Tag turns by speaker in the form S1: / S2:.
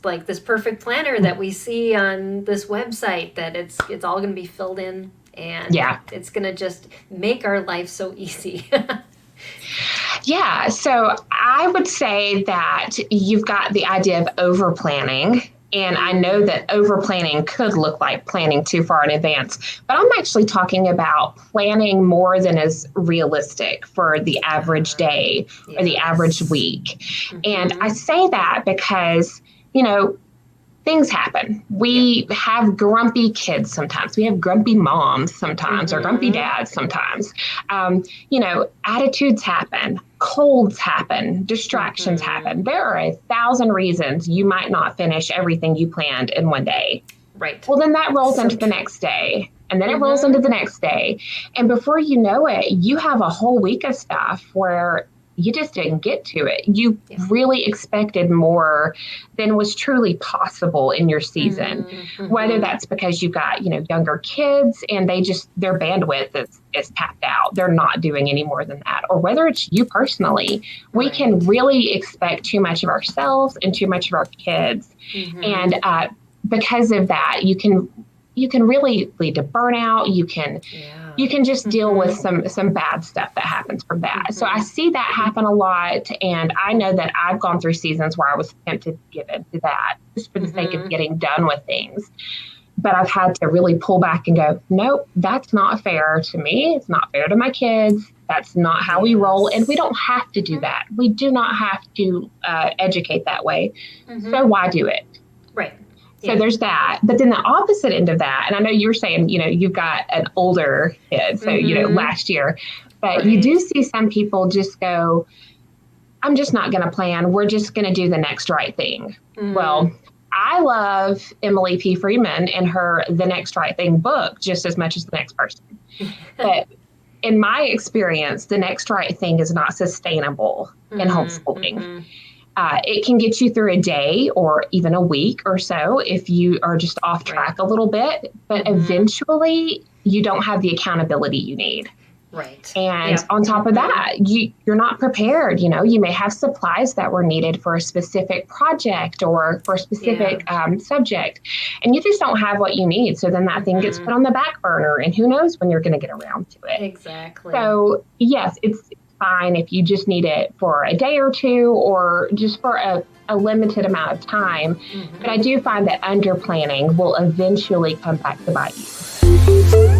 S1: like this perfect planner that we see on this website, that it's all going to be filled in, and it's going to just make our life so easy.
S2: Yeah. So I would say that you've got the idea of over planning. And I know that over planning could look like planning too far in advance, but I'm actually talking about planning more than is realistic for the average day or the average week. And I say that because, things happen. We have grumpy kids sometimes. We have grumpy moms sometimes, or grumpy dads sometimes. Attitudes happen, colds happen, distractions happen. There are 1,000 reasons you might not finish everything you planned in one day.
S1: Right.
S2: Well, then that rolls into the next day, and then it rolls into the next day. And before you know it, you have a whole week of stuff where you just didn't get to it. You really expected more than was truly possible in your season, whether that's because you got, younger kids and their bandwidth is tapped out. They're not doing any more than that. Or whether it's you personally, we can really expect too much of ourselves and too much of our kids. And because of that, you can really lead to burnout. You can just deal with some bad stuff that happens from that. So I see that happen a lot. And I know that I've gone through seasons where I was tempted to give into that just for the sake of getting done with things. But I've had to really pull back and go, nope, that's not fair to me. It's not fair to my kids. That's not how we roll. And we don't have to do that. We do not have to educate that way. So why do it?
S1: Right.
S2: So there's that. But then the opposite end of that, and I know you were saying, you've got an older kid, so, last year, but you do see some people just go, I'm just not going to plan. We're just going to do the next right thing. Well, I love Emily P. Freeman and her The Next Right Thing book just as much as the next person. But in my experience, the next right thing is not sustainable in homeschooling. It can get you through a day or even a week or so if you are just off track a little bit, but eventually you don't have the accountability you need.
S1: Right.
S2: And on top of that, you're not prepared. You may have supplies that were needed for a specific project or for a specific subject, and you just don't have what you need. So then that thing gets put on the back burner, and who knows when you're going to get around to it.
S1: Exactly.
S2: So yes, it's fine if you just need it for a day or two or just for a limited amount of time. But I do find that under planning will eventually come back to bite you.